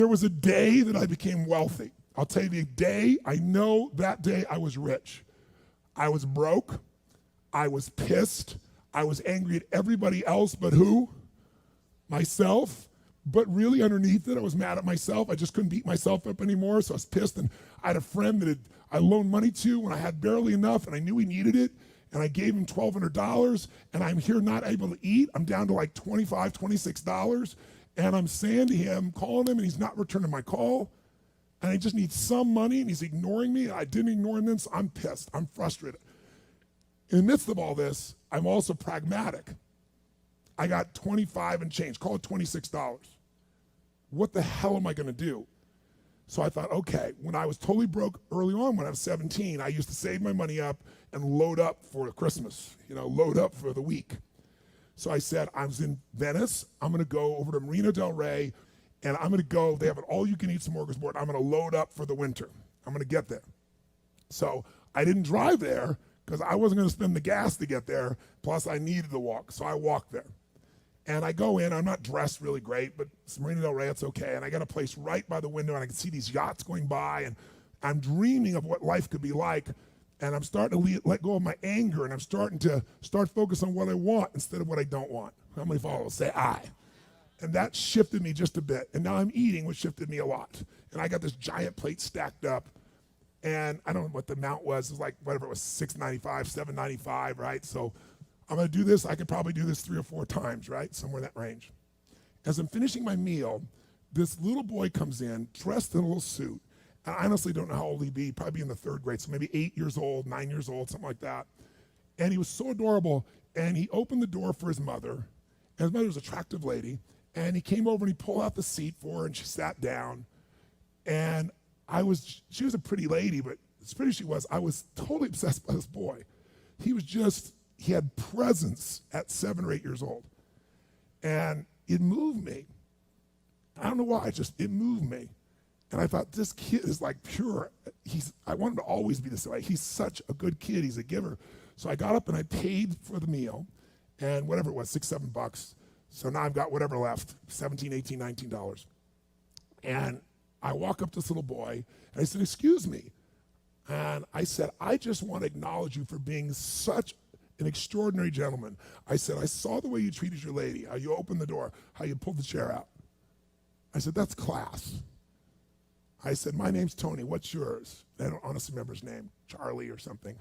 There was a day that I became wealthy. I'll tell you the day, I know that day I was rich. I was broke, I was pissed, I was angry at everybody else but who? Myself. But really underneath it, I was mad at myself. I just couldn't beat myself up anymore, so I was pissed. And I had a friend that I loaned money to when I had barely enough, and I knew he needed it, and I gave him $1,200, and I'm here not able to eat. I'm down to like $25, $26, and I'm saying to him, calling him, and he's not returning my call, and I just need some money, and he's ignoring me. I didn't ignore him then, so I'm pissed. I'm frustrated. In the midst of all this, I'm also pragmatic. I got 25 and change, call it $26. What the hell am I gonna do? So I thought, okay, when I was totally broke early on when I was 17, I used to save my money up and load up for Christmas, load up for the week. So I said, I was in Venice, I'm gonna go over to Marina del Rey, and I'm gonna go, they have an all-you-can-eat smorgasbord, I'm gonna load up for the winter. I'm gonna get there. So I didn't drive there, because I wasn't gonna spend the gas to get there, plus I needed to walk, so I walked there. And I go in, I'm not dressed really great, but it's Marina del Rey, it's okay, and I got a place right by the window, and I can see these yachts going by, and I'm dreaming of what life could be like, and I'm starting to let go of my anger, and I'm starting to focus on what I want instead of what I don't want. How many followers say I? And that shifted me just a bit, and now I'm eating, which shifted me a lot. And I got this giant plate stacked up, and I don't know what the amount was. It was like, whatever it was, $6.95, $7.95, right? So I'm gonna do this, I could probably do this 3 or 4 times, right? Somewhere in that range. As I'm finishing my meal, this little boy comes in, dressed in a little suit. And I honestly don't know how old he'd be, probably in the 3rd grade, so maybe 8 years old, 9 years old, something like that. And he was so adorable, and he opened the door for his mother, and his mother was an attractive lady, and he came over and he pulled out the seat for her, and she sat down. And she was a pretty lady, but as pretty as she was, I was totally obsessed by this boy. He had presence at 7 or 8 years old. And it moved me. I don't know why, it moved me. And I thought, this kid is like pure. I want him to always be this way. He's such a good kid, he's a giver. So I got up and I paid for the meal, and whatever it was, $6, $7. So now I've got whatever left, $17, $18, $19. And I walk up to this little boy, and I said, excuse me. And I said, I just want to acknowledge you for being such an extraordinary gentleman. I said, I saw the way you treated your lady, how you opened the door, how you pulled the chair out. I said, that's class. I said, my name's Tony, what's yours? I don't honestly remember his name, Charlie or something.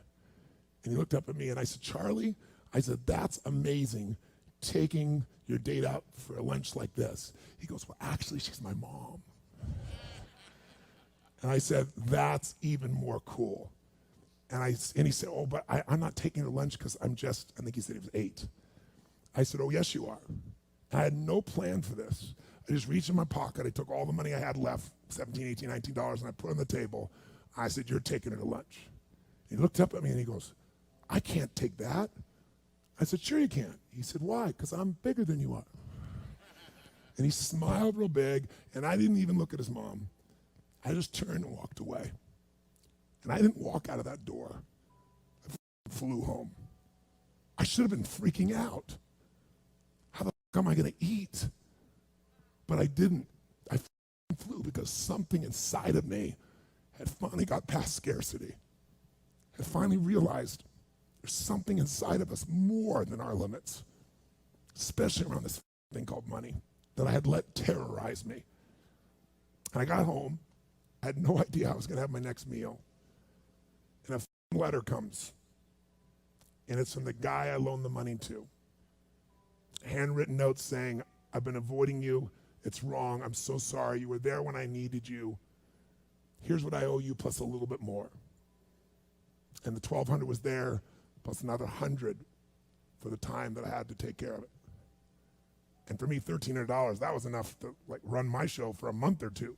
And he looked up at me and I said, Charlie? I said, that's amazing, taking your date out for a lunch like this. He goes, well, actually, she's my mom. And I said, that's even more cool. And he said, oh, but I'm not taking her lunch because I think he said he was 8. I said, oh, yes, you are. I had no plan for this. I just reached in my pocket. I took all the money I had left, $17, $18, $19, and I put it on the table. I said, you're taking her to lunch. He looked up at me and he goes, I can't take that. I said, sure you can. He said, why? Because I'm bigger than you are. And he smiled real big, and I didn't even look at his mom. I just turned and walked away. And I didn't walk out of that door. I flew home. I should have been freaking out. How the fuck am I gonna eat? But I didn't. I flew because something inside of me had finally got past scarcity. Had finally realized there's something inside of us more than our limits, especially around this thing called money that I had let terrorize me. And I got home. I had no idea I was gonna have my next meal. And a letter comes, and it's from the guy I loaned the money to. Handwritten notes saying, I've been avoiding you. It's wrong. I'm so sorry. You were there when I needed you. Here's what I owe you plus a little bit more. And the $1,200 was there plus another $100 for the time that I had to take care of it. And for me, $1,300, that was enough to run my show for a month or 2.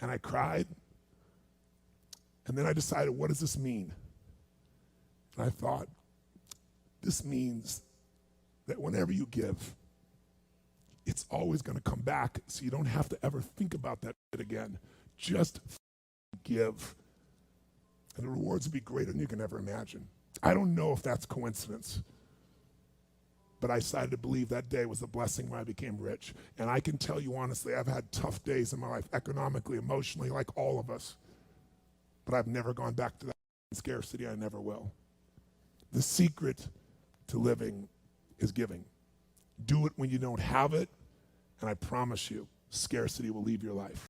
And I cried. And then I decided, what does this mean? And I thought, this means that whenever you give, it's always gonna come back, so you don't have to ever think about that again. Just give. And the rewards will be greater than you can ever imagine. I don't know if that's coincidence, but I decided to believe that day was a blessing when I became rich. And I can tell you honestly, I've had tough days in my life, economically, emotionally, like all of us. But I've never gone back to that scarcity. I never will. The secret to living is giving. Do it when you don't have it, and I promise you, scarcity will leave your life.